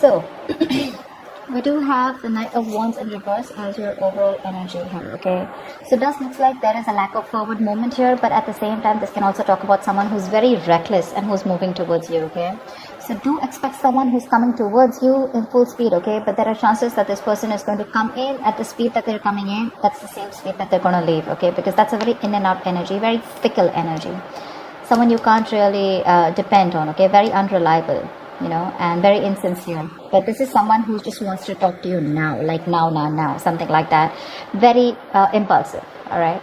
So, we do have the Knight of Wands in reverse as your overall energy here, okay? So it does look like there is a lack of forward movement here, but at the same time, this can also talk about someone who's very reckless and who's moving towards you, okay? So do expect someone who's coming towards you in full speed, okay? But there are chances that this person is going to come in at the speed that they're coming in. That's the same speed that they're going to leave, okay? Because that's a very in and out energy, very fickle energy. Someone you can't really depend on, okay? Very unreliable, you know, and very insincere. But this is someone who just wants to talk to you now, like now, something like that. Very impulsive, all right?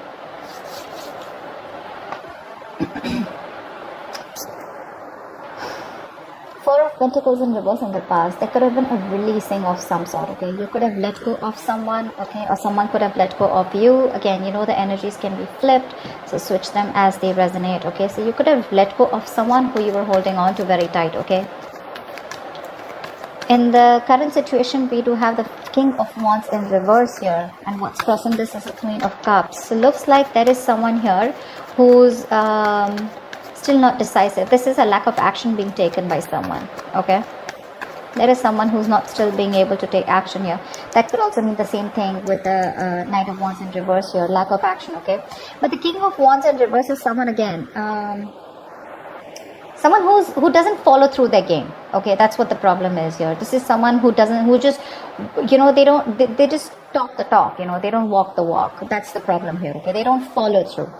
Four of Pentacles in reverse in the past. There could have been a releasing of some sort, okay? You could have let go of someone, okay? Or someone could have let go of you. Again, you know, the energies can be flipped, so switch them as they resonate, okay? So you could have let go of someone who you were holding on to very tight, okay? In the current situation, we do have the King of Wands in reverse here. And what's crossing this is a Queen of Cups. So looks like there is someone here who's still not decisive. This is a lack of action being taken by someone, okay? There is someone who's not still being able to take action here. That could also mean the same thing with the Knight of Wands in reverse here, lack of action, okay? But the King of Wands in reverse is someone, again, someone who doesn't follow through their game, okay? That's what the problem is here. This is someone who just, you know, they just talk the talk, you know, they don't walk the walk. That's the problem here, okay? They don't follow through.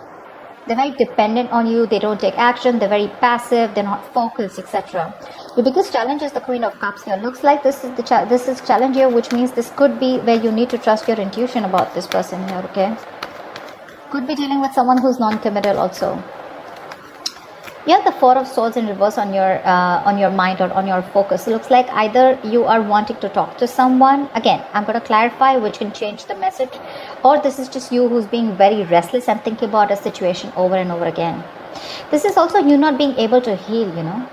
They're very dependent on you. They don't take action. They're very passive. They're not focused, etc. The biggest challenge is the Queen of Cups here. Looks like this is challenge here, which means this could be where you need to trust your intuition about this person here, okay? Could be dealing with someone who's non-committal also. You have the Four of Swords in reverse on your mind or on your focus. It looks like either you are wanting to talk to someone. Again, I'm going to clarify, which can change the message. Or this is just you who's being very restless and thinking about a situation over and over again. This is also you not being able to heal, you know.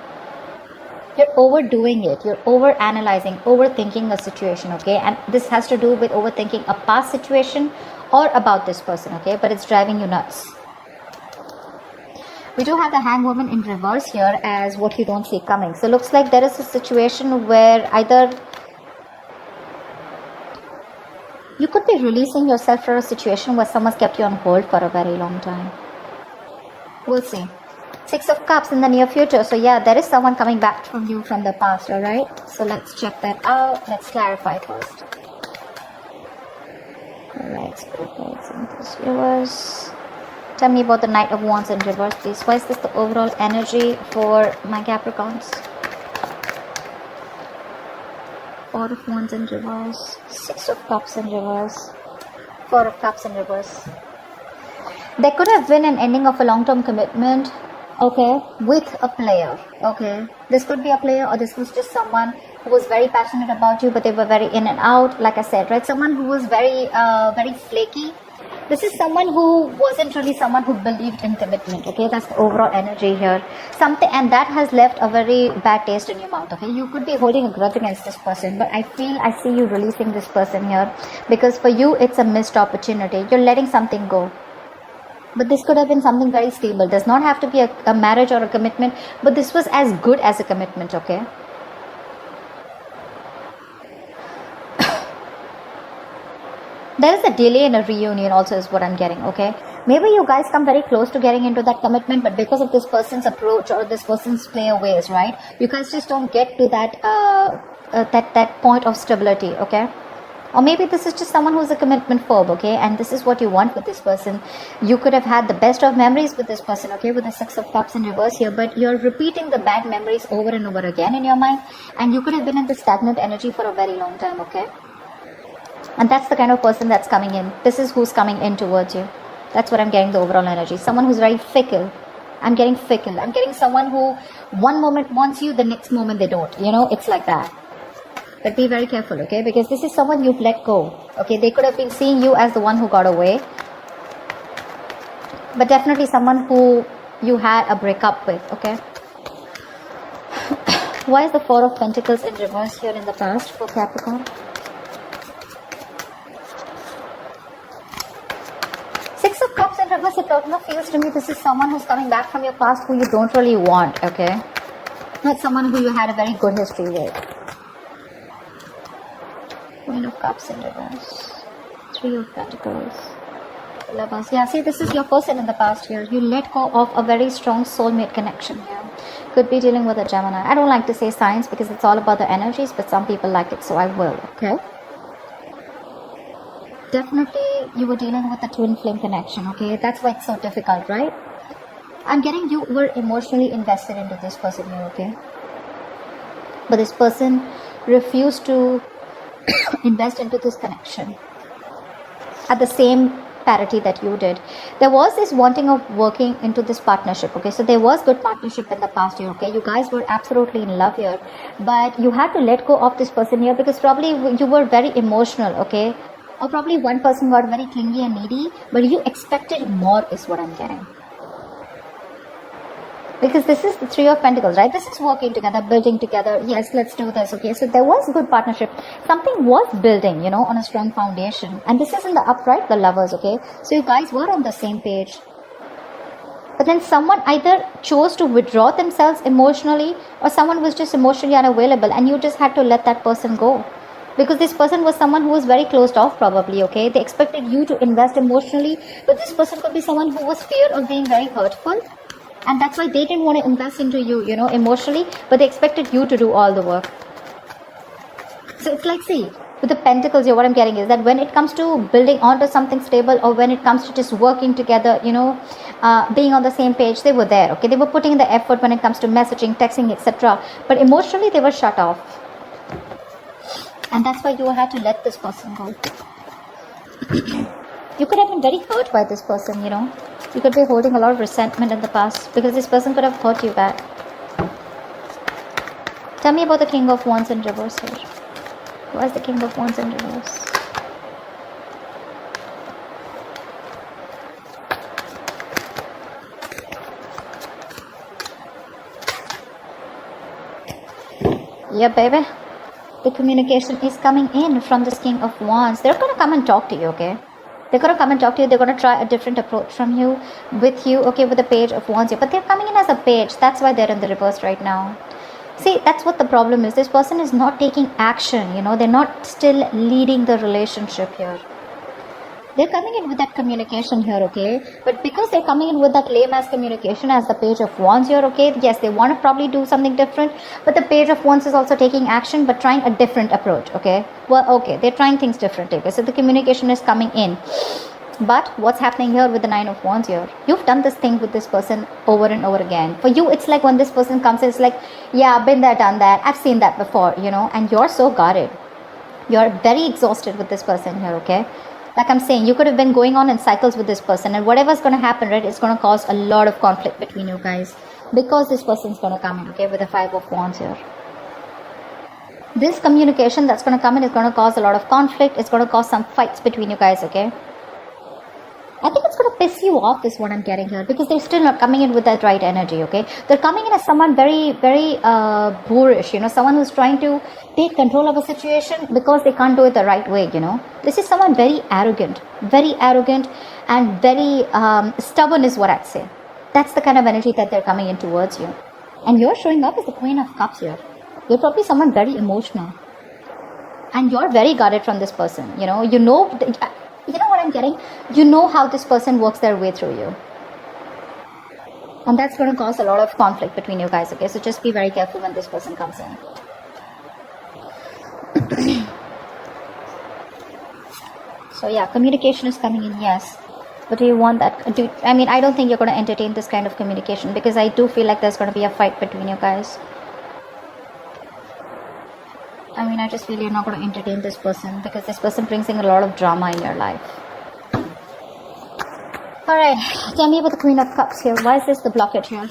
You're overdoing it. You're over-analyzing, overthinking a situation, okay? And this has to do with overthinking a past situation or about this person, okay? But it's driving you nuts. We do have the Hanged Woman in reverse here as what you don't see coming. So looks like there is a situation where either you could be releasing yourself from a situation where someone's kept you on hold for a very long time. We'll see. Six of Cups in the near future. So yeah, there is someone coming back from you from the past, alright? So let's check that out. Let's clarify first. Alright, viewers. Tell me about the Knight of Wands in reverse, please. Why is this the overall energy for my Capricorns? Four of Wands in reverse. Six of Cups in reverse. Four of Cups in reverse. There could have been an ending of a long-term commitment, okay, with a player, okay. This could be a player, or this was just someone who was very passionate about you, but they were very in and out, like I said, right? Someone who was very flaky. This is someone who wasn't really someone who believed in commitment, okay? That's the overall energy here. Something, and that has left a very bad taste in your mouth, okay? You could be holding a grudge against this person, but I feel I see you releasing this person here, because for you, it's a missed opportunity. You're letting something go. But this could have been something very stable. Does not have to be a marriage or a commitment, but this was as good as a commitment, okay? There is a delay in a reunion also is what I'm getting, okay? Maybe you guys come very close to getting into that commitment, but because of this person's approach or this person's play ways, right? You guys just don't get to that that point of stability, okay? Or maybe this is just someone who's a commitment phobe, okay? And this is what you want with this person. You could have had the best of memories with this person, okay? With the Six of Cups in reverse here, but you're repeating the bad memories over and over again in your mind. And you could have been in this stagnant energy for a very long time, okay? And that's the kind of person that's coming in. This is who's coming in towards you. That's what I'm getting, the overall energy. Someone who's very fickle. I'm getting fickle. I'm getting someone who one moment wants you, the next moment they don't. You know, it's like that. But be very careful, okay? Because this is someone you've let go. Okay, they could have been seeing you as the one who got away. But definitely someone who you had a breakup with, okay? Why is the Four of Pentacles in reverse here in the past for Capricorn? Six of Cups in reverse, it also feels to me this is someone who's coming back from your past who you don't really want, okay? Not someone who you had a very good history with. Queen of Cups in reverse. 3 of Pentacles. Lovers. Yeah, see, this is your person in the past here. You let go of a very strong soulmate connection here. Could be dealing with a Gemini. I don't like to say signs because it's all about the energies, but some people like it, so I will. Okay. Definitely you were dealing with a twin flame connection. Okay, that's why it's so difficult, right? I'm getting you were emotionally invested into this person here. Okay, but this person refused to invest into this connection at the same parity that you did. There was this wanting of working into this partnership. Okay, so there was good partnership in the past year. Okay, you guys were absolutely in love here, but you had to let go of this person here because probably you were very emotional. Okay, or probably one person got very clingy and needy, but you expected more is what I'm getting. Because this is the 3 of Pentacles, right? This is working together, building together. Yes, let's do this. Okay, so there was good partnership. Something was building, you know, on a strong foundation. And this is in the upright, the Lovers. Okay, so you guys were on the same page. But then someone either chose to withdraw themselves emotionally, or someone was just emotionally unavailable, and you just had to let that person go. Because this person was someone who was very closed off probably. Okay, they expected you to invest emotionally, but this person could be someone who was fear of being very hurtful. And that's why they didn't want to invest into you, you know, emotionally, but they expected you to do all the work. So it's like, see, with the Pentacles here, what I'm getting is that when it comes to building onto something stable, or when it comes to just working together, you know, being on the same page, they were there. Okay, they were putting in the effort when it comes to messaging, texting, etc. But emotionally, they were shut off. And that's why you had to let this person go. You could have been very hurt by this person, you know. You could be holding a lot of resentment in the past because this person could have hurt you back. Tell me about the King of Wands in reverse here. Why is the King of Wands in reverse? Yeah, baby. The communication is coming in from this King of Wands. They're going to come and talk to you, okay? They're going to come and talk to you. They're going to try a different approach from you, with you, okay, with the Page of Wands here. But they're coming in as a page. That's why they're in the reverse right now. See, that's what the problem is. This person is not taking action, you know. They're not still leading the relationship here. They're coming in with that communication here, okay? But because they're coming in with that lame ass communication as the Page of Wands here, okay? Yes, they want to probably do something different, but the Page of Wands is also taking action, but trying a different approach, okay? Well, okay, they're trying things differently, okay? So the communication is coming in. But what's happening here with the 9 of Wands here? You've done this thing with this person over and over again. For you, it's like when this person comes, it's like, yeah, I've been there, done that. I've seen that before, you know? And you're so guarded. You're very exhausted with this person here, okay? Like I'm saying, you could have been going on in cycles with this person, and whatever's going to happen, right, it's going to cause a lot of conflict between you guys, because this person's going to come in, okay, with the 5 of Wands here. This communication that's going to come in is going to cause a lot of conflict. It's going to cause some fights between you guys, okay? I think it's going to piss you off is what I'm getting here, because they're still not coming in with that right energy, okay? They're coming in as someone very, very boorish, you know, someone who's trying to take control of a situation because they can't do it the right way, you know? This is someone very arrogant and very stubborn is what I'd say. That's the kind of energy that they're coming in towards you. And you're showing up as the Queen of Cups here. You're probably someone very emotional. And you're very guarded from this person, you know? You know what I'm getting? You know how this person works their way through you. And that's going to cause a lot of conflict between you guys, okay? So just be very careful when this person comes in. So yeah, communication is coming in, yes. But do you want that? I mean, I don't think you're going to entertain this kind of communication, because I do feel like there's going to be a fight between you guys. I mean, I just feel you're not going to entertain this person, because this person brings in a lot of drama in your life. Alright, tell me about the Queen of Cups here. Why is this the blockage here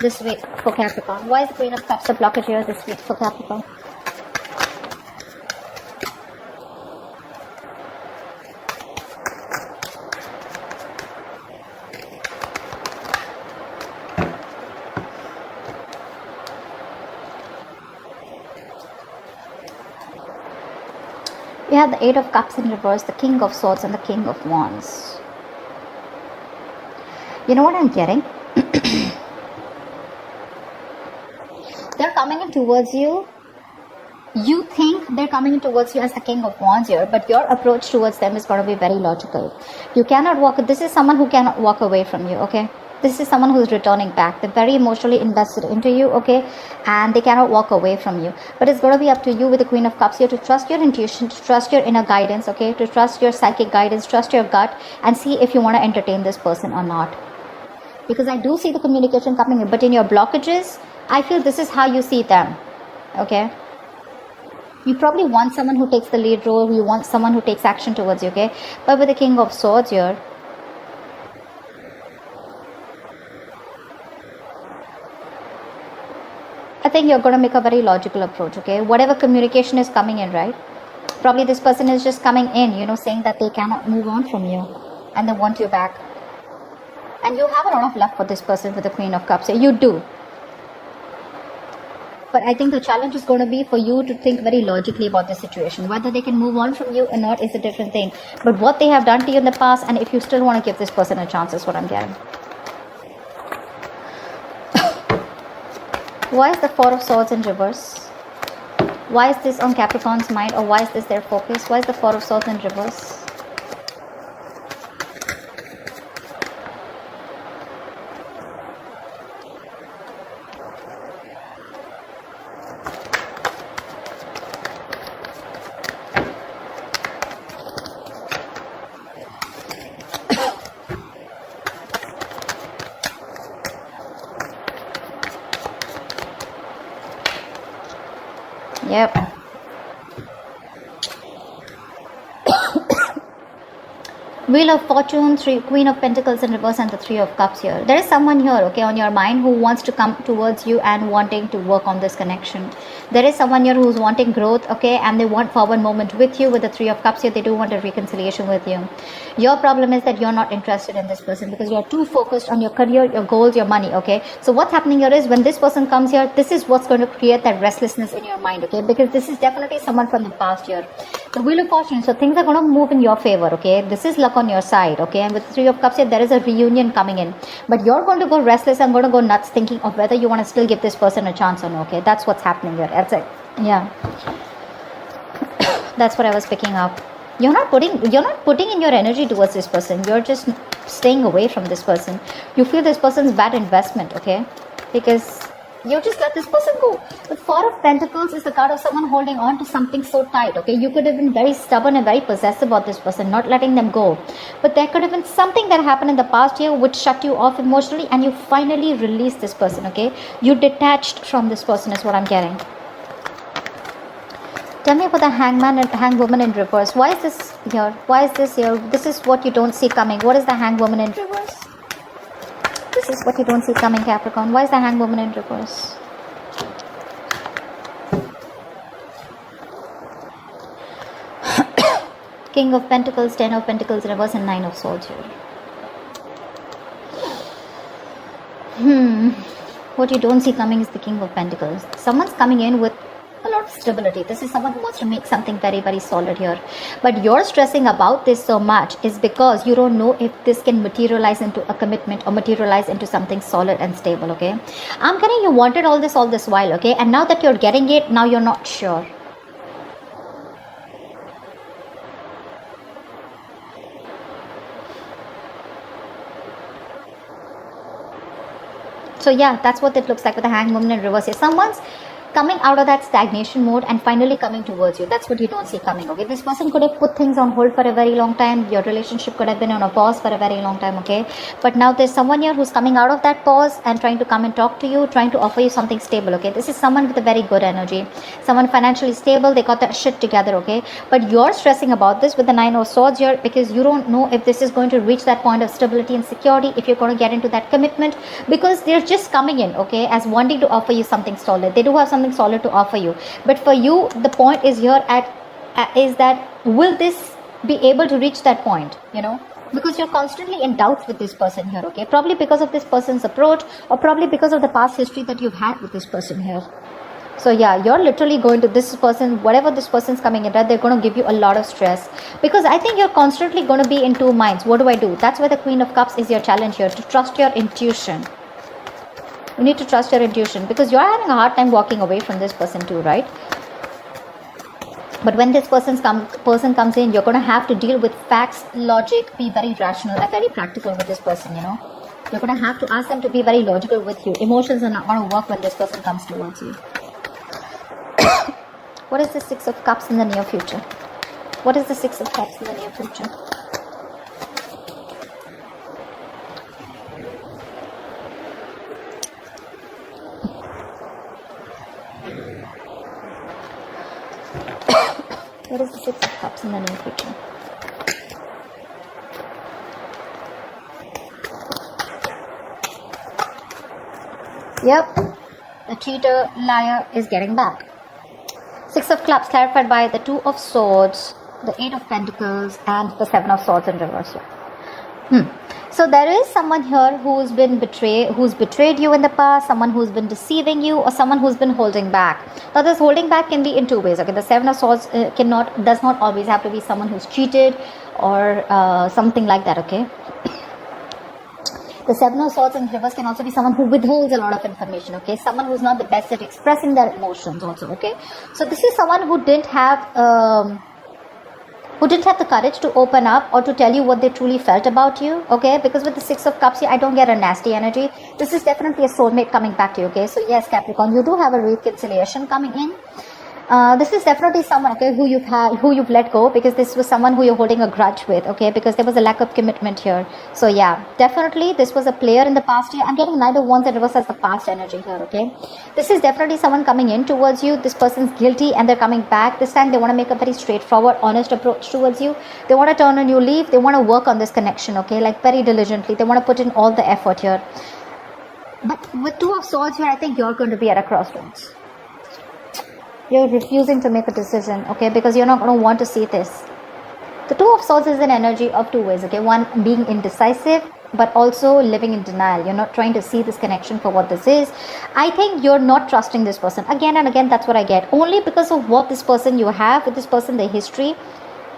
this week for Capricorn? Why is the Queen of Cups the blockage here this week for Capricorn? We have the 8 of Cups in reverse, the King of Swords, and the King of Wands. You know what I'm getting? They're coming in towards you. You think they're coming towards you as the King of Wands here, but your approach towards them is going to be very logical. You cannot walk, this is someone who cannot walk away from you, okay? This is someone who's returning back. They're very emotionally invested into you, okay? And they cannot walk away from you. But it's going to be up to you with the Queen of Cups here to trust your intuition, to trust your inner guidance, okay? To trust your psychic guidance, trust your gut, and see if you want to entertain this person or not. Because I do see the communication coming in, but in your blockages, I feel this is how you see them, okay? You probably want someone who takes the lead role, you want someone who takes action towards you, okay? But with the King of Swords here, I think you're going to make a very logical approach, okay? Whatever communication is coming in, right? Probably this person is just coming in, you know, saying that they cannot move on from you and they want you back. And you have a lot of love for this person with the Queen of Cups. You do. But I think the challenge is going to be for you to think very logically about the situation. Whether they can move on from you or not is a different thing. But what they have done to you in the past, and if you still want to give this person a chance, is what I'm getting. Why is the Four of Swords in reverse? Why is this on Capricorn's mind, or why is this their focus? Why is the Four of Swords in reverse? Yep. Wheel of Fortune, Queen of Pentacles in reverse, and the Three of Cups here. There is someone here, okay, on your mind who wants to come towards you and wanting to work on this connection. There is someone here who's wanting growth, okay, and they want forward movement with you with the Three of Cups here. They do want a reconciliation with you. Your problem is that you're not interested in this person because you're too focused on your career, your goals, your money, okay? So what's happening here is when this person comes here, this is what's going to create that restlessness in your mind, okay? Because this is definitely someone from the past here. The Wheel of Fortune, so things are going to move in your favor, okay? This is luck on your side, okay? And with the Three of Cups here, there is a reunion coming in. But you're going to go restless and going to go nuts thinking of whether you want to still give this person a chance or no, okay? That's what's happening here. That's it. Yeah. That's what I was picking up. You're not putting in your energy towards this person. You're just staying away from this person. You feel this person's bad investment, okay? Because you just let this person go. The Four of Pentacles is the card of someone holding on to something so tight, okay? You could have been very stubborn and very possessive about this person, not letting them go. But there could have been something that happened in the past year which shut you off emotionally, and you finally released this person, okay? You detached from this person is what I'm getting. Tell me about the Hangman and Hangwoman in reverse. Why is this here? Why is this here? This is what you don't see coming. What is the Hangwoman in reverse? This is what you don't see coming, Capricorn. Why is the Hangwoman in reverse? King of Pentacles, Ten of Pentacles in reverse, and Nine of Swords here. What you don't see coming is the King of Pentacles. Someone's coming in with a lot of stability. This is someone who wants to make something very, very solid here. But you're stressing about this so much is because you don't know if this can materialize into a commitment or materialize into something solid and stable, okay? I'm getting you wanted all this while, okay? And now that you're getting it, now you're not sure. So yeah, that's what it looks like with the Hangwoman in reverse here. Someone's coming out of that stagnation mode and finally coming towards you. That's what you don't see coming, okay? This person could have put things on hold for a very long time. Your relationship could have been on a pause for a very long time, okay? But now there's someone here who's coming out of that pause and trying to come and talk to you, trying to offer you something stable, okay? This is someone with a very good energy. Someone financially stable. They got that shit together, okay? But you're stressing about this with the Nine of Swords here because you don't know if this is going to reach that point of stability and security, if you're going to get into that commitment, because they're just coming in, okay, as wanting to offer you something solid. They do have something solid to offer you, but for you the point is here is that will this be able to reach that point, you know, because you're constantly in doubts with this person here, okay? Probably because of this person's approach, or probably because of the past history that you've had with this person here. So yeah, you're literally going to this person, whatever this person's coming in, right? They're going to give you a lot of stress because I think you're constantly going to be in two minds. What do I do? That's why the Queen of Cups is your challenge here, to trust your intuition. You need to trust your intuition because you're having a hard time walking away from this person too, right? But when this person comes in, you're going to have to deal with facts, logic, be very rational and very practical with this person, you know. You're going to have to ask them to be very logical with you. Emotions are not going to work when this person comes towards you. What is the Six of Cups in the near future? What is the Six of Cups in the near future? What is the Six of Cups in the near future? Yep, the cheater, liar is getting back. Six of Clubs clarified by the Two of Swords, the Eight of Pentacles, and the Seven of Swords in reverse. So there is someone here who's betrayed you in the past, someone who's been deceiving you, or someone who's been holding back. Now this holding back can be in two ways. Okay, the Seven of Swords does not always have to be someone who's cheated or something like that. Okay. The Seven of Swords in reverse can also be someone who withholds a lot of information, okay? Someone who's not the best at expressing their emotions also, okay? So this is someone who didn't have the courage to open up or to tell you what they truly felt about you, okay? Because with the Six of Cups here, I don't get a nasty energy. This is definitely a soulmate coming back to you, okay? So yes, Capricorn, you do have a reconciliation coming in. This is definitely someone, okay, who you've let go, because this was someone who you're holding a grudge with, okay, because there was a lack of commitment here. So yeah, definitely this was a player in the past year. I'm getting Knight of Wands and reverse as the past energy here, okay. This is definitely someone coming in towards you. This person's guilty and they're coming back. This time they want to make a very straightforward, honest approach towards you. They want to turn a new leaf. They want to work on this connection, okay, like very diligently. They want to put in all the effort here. But with Two of Swords here, I think you're going to be at a crossroads. You're refusing to make a decision, okay, because you're not going to want to see this. The Two of Swords is an energy of two ways, okay. One, being indecisive, but also living in denial. You're not trying to see this connection for what this is. I think you're not trusting this person. Again and again, that's what I get. Only because of what this person you have with this person, the history,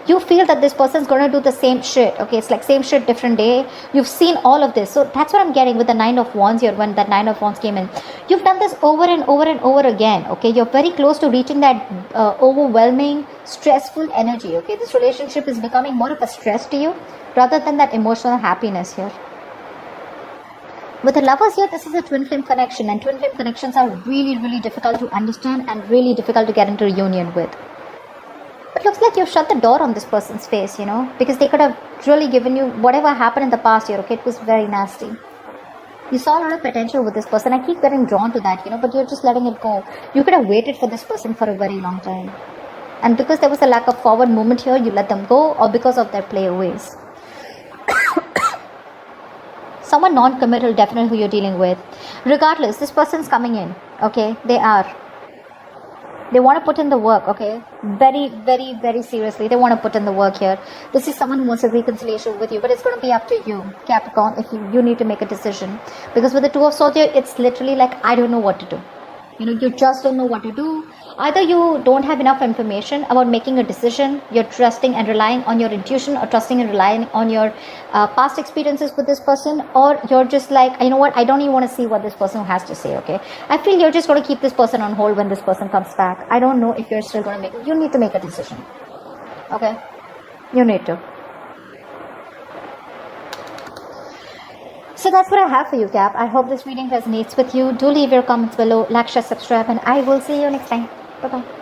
you feel that this person's going to do the same shit, okay. It's like same shit, different day. You've seen all of this. So that's what I'm getting with the Nine of Wands here. When that Nine of Wands came in, you've done this over and over and over again, okay. You're very close to reaching that overwhelming, stressful energy, okay. This relationship is becoming more of a stress to you rather than that emotional happiness here. With the Lovers here, this is a twin flame connection, and twin flame connections are really, really difficult to understand and really difficult to get into a union with. It looks like you've shut the door on this person's face, you know, because they could have really given you whatever happened in the past year, okay. It was very nasty. You saw a lot of potential with this person. I keep getting drawn to that, you know, but you're just letting it go. You could have waited for this person for a very long time. And because there was a lack of forward movement here, you let them go, or because of their play ways. Someone non-committal, definitely who you're dealing with. Regardless, this person's coming in, okay. They want to put in the work, okay. Very, very, very seriously. They want to put in the work here. This is someone who wants a reconciliation with you, but it's going to be up to you, Capricorn, if you need to make a decision. Because with the Two of Swords here, it's literally like, I don't know what to do. You know, you just don't know what to do. Either you don't have enough information about making a decision, you're trusting and relying on your intuition, or trusting and relying on your past experiences with this person, or you're just like, you know what, I don't even want to see what this person has to say, okay. I feel you're just going to keep this person on hold when this person comes back. I don't know if you're still going to you need to make a decision, okay. You need to. So that's what I have for you, Cap. I hope this reading resonates with you. Do leave your comments below, like, share, subscribe, and I will see you next time. Bye-bye.